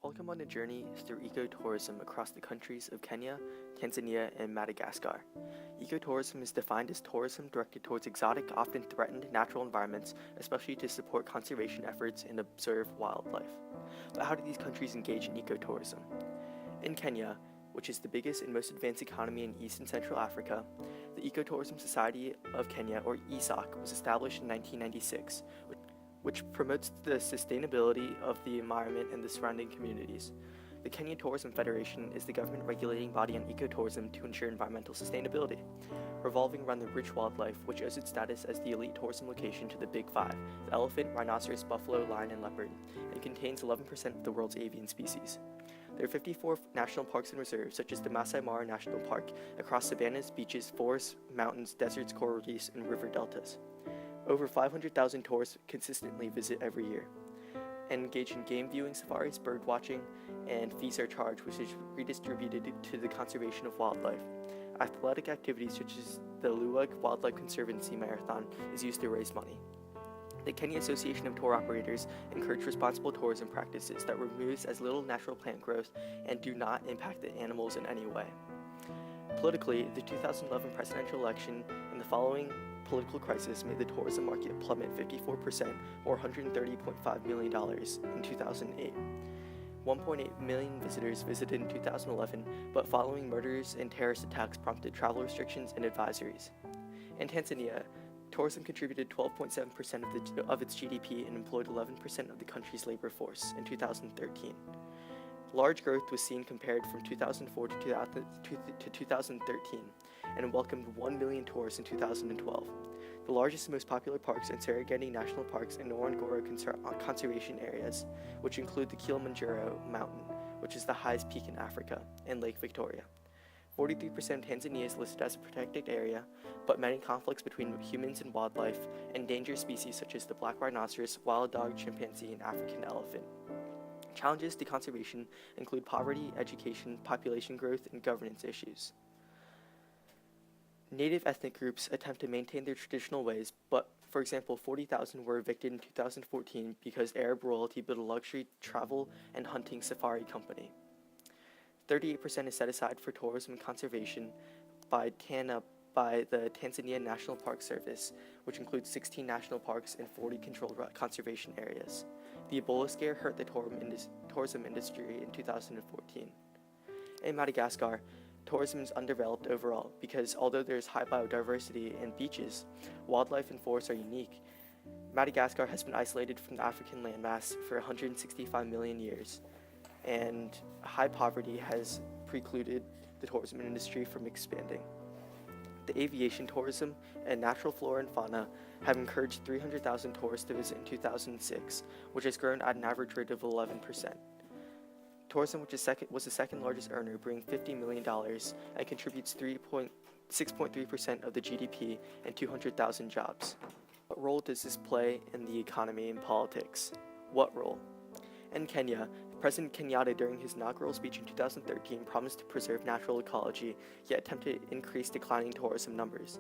Welcome on a journey through ecotourism across the countries of Kenya, Tanzania, and Madagascar. Ecotourism is defined as tourism directed towards exotic, often threatened natural environments, especially to support conservation efforts and observe wildlife. But how do these countries engage in ecotourism? In Kenya, which is the biggest and most advanced economy in East and Central Africa, the Ecotourism Society of Kenya, or ESOC, was established in 1996, which promotes the sustainability of the environment and the surrounding communities. The Kenya Tourism Federation is the government regulating body on ecotourism to ensure environmental sustainability, revolving around the rich wildlife, which owes its status as the elite tourism location to the Big Five: the elephant, rhinoceros, buffalo, lion, and leopard, and contains 11% of the world's avian species. There are 54 national parks and reserves, such as the Masai Mara National Park, across savannas, beaches, forests, mountains, deserts, coral reefs, and river deltas. Over 500,000 tourists consistently visit every year and engage in game viewing, safaris, bird watching, and fees are charged, which is redistributed to the conservation of wildlife. Athletic activities such as the Luwag Wildlife Conservancy Marathon is used to raise money. The Kenya Association of Tour Operators encourage responsible tourism practices that removes as little natural plant growth and do not impact the animals in any way. Politically, the 2011 presidential election and the following political crisis made the tourism market plummet 54%, or $130.5 million in 2008. 1.8 million visitors visited in 2011, but following murders and terrorist attacks prompted travel restrictions and advisories. In Tanzania, tourism contributed 12.7% of its GDP and employed 11% of the country's labor force in 2013. Large growth was seen compared from 2004 to 2013 and welcomed 1 million tourists in 2012. The largest and most popular parks are Serengeti National Parks and Ngorongoro conservation areas, which include the Kilimanjaro Mountain, which is the highest peak in Africa, and Lake Victoria. 43% of Tanzania is listed as a protected area, but many conflicts between humans and wildlife, endangered species such as the black rhinoceros, wild dog, chimpanzee, and African elephant. Challenges to conservation include poverty, education, population growth, and governance issues. Native ethnic groups attempt to maintain their traditional ways, but, for example, 40,000 were evicted in 2014 because Arab royalty built a luxury travel and hunting safari company. 38% is set aside for tourism and conservation by the Tanzania National Park Service, which includes 16 national parks and 40 controlled conservation areas. The Ebola scare hurt the tourism industry in 2014. In Madagascar, tourism is underdeveloped overall because although there is high biodiversity and beaches, wildlife and forests are unique. Madagascar has been isolated from the African landmass for 165 million years, and high poverty has precluded the tourism industry from expanding. The aviation tourism and natural flora and fauna have encouraged 300,000 tourists to visit in 2006, which has grown at an average rate of 11%. Tourism, which was the second largest earner, bringing $50 million and contributes 6.3% of the GDP and 200,000 jobs. What role does this play in the economy and politics? What role? In Kenya, President Kenyatta, during his inaugural speech in 2013, promised to preserve natural ecology, yet attempted to increase declining tourism numbers.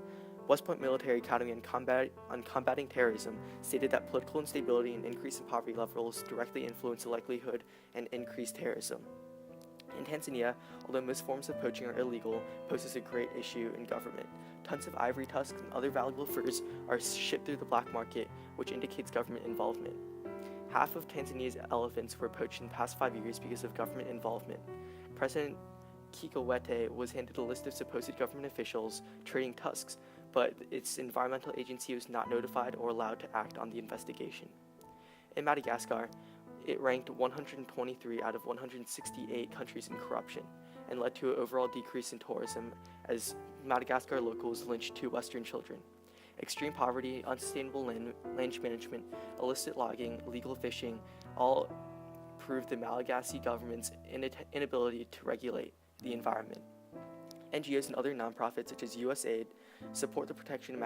West Point Military Academy on Combating Terrorism stated that political instability and increase in poverty levels directly influence the likelihood and increased terrorism. In Tanzania, although most forms of poaching are illegal, poses a great issue in government. Tons of ivory tusks and other valuable furs are shipped through the black market, which indicates government involvement. Half of Tanzania's elephants were poached in the past 5 years because of government involvement. President Kikwete was handed a list of supposed government officials trading tusks, but its environmental agency was not notified or allowed to act on the investigation. In Madagascar, it ranked 123 out of 168 countries in corruption and led to an overall decrease in tourism as Madagascar locals lynched 2 Western children. Extreme poverty, unsustainable land management, illicit logging, illegal fishing, all prove the Malagasy government's inability to regulate the environment. NGOs and other nonprofits such as USAID support the protection of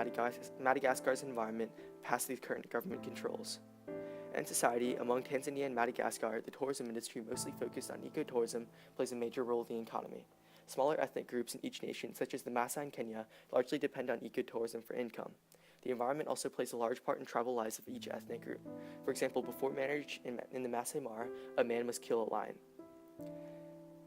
Madagascar's environment past the current government controls. In society, among Tanzania and Madagascar, the tourism industry, mostly focused on ecotourism, plays a major role in the economy. Smaller ethnic groups in each nation, such as the Maasai in Kenya, largely depend on ecotourism for income. The environment also plays a large part in tribal lives of each ethnic group. For example, before marriage in the Masai Mara, a man must kill a lion.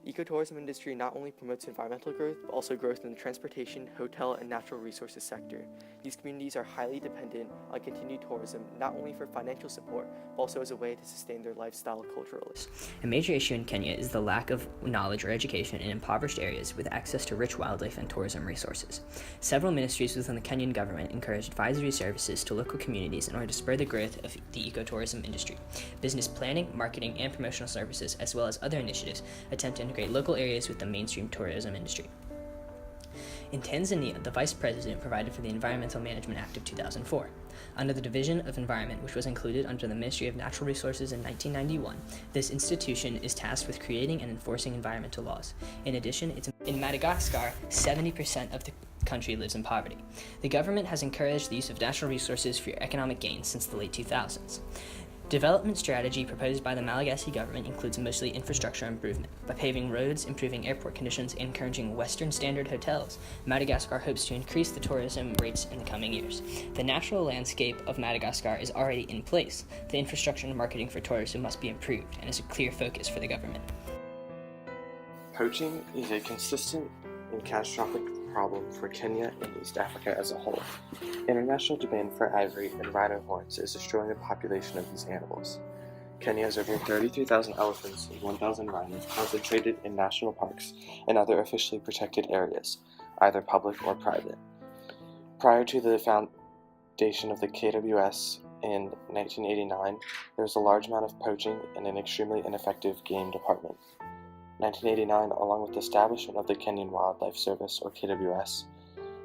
The ecotourism industry not only promotes environmental growth, but also growth in the transportation, hotel, and natural resources sector. These communities are highly dependent on continued tourism, not only for financial support, but also as a way to sustain their lifestyle culturally. A major issue in Kenya is the lack of knowledge or education in impoverished areas with access to rich wildlife and tourism resources. Several ministries within the Kenyan government encourage advisory services to local communities in order to spur the growth of the ecotourism industry. Business planning, marketing, and promotional services, as well as other initiatives, attempt to integrate local areas with the mainstream tourism industry. In Tanzania, the Vice President provided for the Environmental Management Act of 2004. Under the Division of Environment, which was included under the Ministry of Natural Resources in 1991, this institution is tasked with creating and enforcing environmental laws. In addition, in Madagascar, 70% of the country lives in poverty. The government has encouraged the use of natural resources for economic gain since the late 2000s. Development strategy proposed by the Malagasy government includes mostly infrastructure improvement. By paving roads, improving airport conditions, and encouraging Western standard hotels, Madagascar hopes to increase the tourism rates in the coming years. The natural landscape of Madagascar is already in place. The infrastructure and marketing for tourism must be improved and is a clear focus for the government. Poaching is a consistent and catastrophic problem for Kenya and East Africa as a whole. International demand for ivory and rhino horns is destroying the population of these animals. Kenya has over 33,000 elephants and 1,000 rhinos concentrated in national parks and other officially protected areas, either public or private. Prior to the foundation of the KWS in 1989, there was a large amount of poaching and an extremely ineffective game department. 1989, along with the establishment of the Kenyan Wildlife Service, or KWS,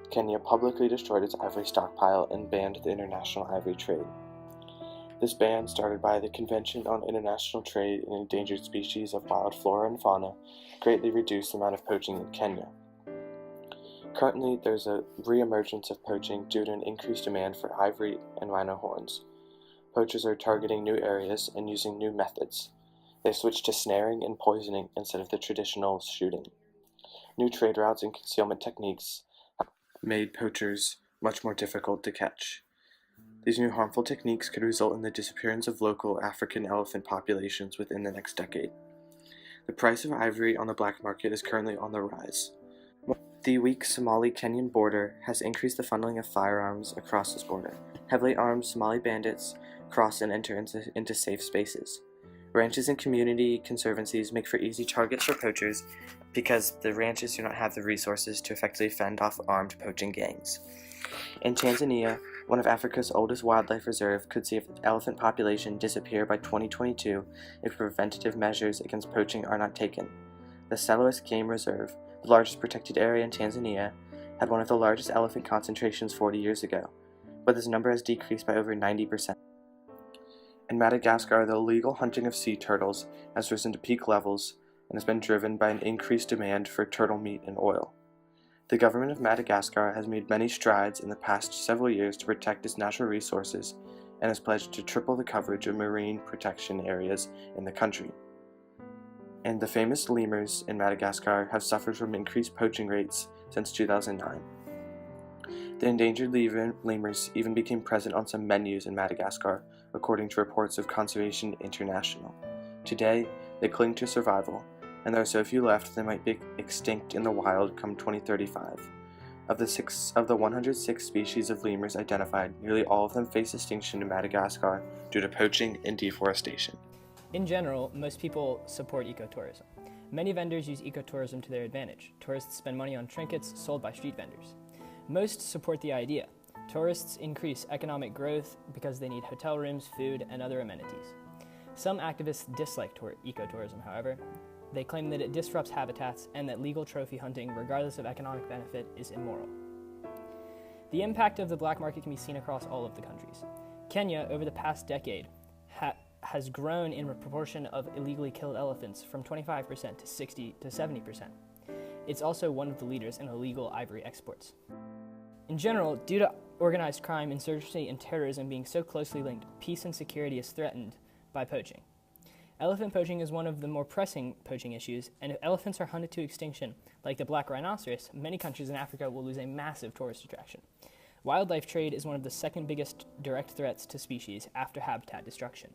Kenya publicly destroyed its ivory stockpile and banned the international ivory trade. This ban, started by the Convention on International Trade in Endangered Species of Wild Flora and Fauna, greatly reduced the amount of poaching in Kenya. Currently, there's a re-emergence of poaching due to an increased demand for ivory and rhino horns. Poachers are targeting new areas and using new methods. They've switched to snaring and poisoning instead of the traditional shooting. New trade routes and concealment techniques have made poachers much more difficult to catch. These new harmful techniques could result in the disappearance of local African elephant populations within the next decade. The price of ivory on the black market is currently on the rise. The weak Somali-Kenyan border has increased the funneling of firearms across this border. Heavily armed Somali bandits cross and enter into safe spaces. Ranches and community conservancies make for easy targets for poachers because the ranches do not have the resources to effectively fend off armed poaching gangs. In Tanzania, one of Africa's oldest wildlife reserve could see the elephant population disappear by 2022 if preventative measures against poaching are not taken. The Selous Game Reserve, the largest protected area in Tanzania, had one of the largest elephant concentrations 40 years ago, but this number has decreased by over 90%. In Madagascar, the illegal hunting of sea turtles has risen to peak levels and has been driven by an increased demand for turtle meat and oil. The government of Madagascar has made many strides in the past several years to protect its natural resources and has pledged to triple the coverage of marine protection areas in the country. And the famous lemurs in Madagascar have suffered from increased poaching rates since 2009. The endangered lemurs even became present on some menus in Madagascar, according to reports of Conservation International. Today, they cling to survival, and there are so few left they might be extinct in the wild come 2035. Of the 106 species of lemurs identified, nearly all of them face extinction in Madagascar due to poaching and deforestation. In general, most people support ecotourism. Many vendors use ecotourism to their advantage. Tourists spend money on trinkets sold by street vendors. Most support the idea. Tourists increase economic growth because they need hotel rooms, food, and other amenities. Some activists dislike ecotourism, however. They claim that it disrupts habitats and that legal trophy hunting, regardless of economic benefit, is immoral. The impact of the black market can be seen across all of the countries. Kenya, over the past decade, has grown in proportion of illegally killed elephants from 25% to 60 to 70%. It's also one of the leaders in illegal ivory exports. In general, due to organized crime, insurgency, and terrorism being so closely linked, peace and security is threatened by poaching. Elephant poaching is one of the more pressing poaching issues, and if elephants are hunted to extinction, like the black rhinoceros, many countries in Africa will lose a massive tourist attraction. Wildlife trade is one of the second biggest direct threats to species after habitat destruction.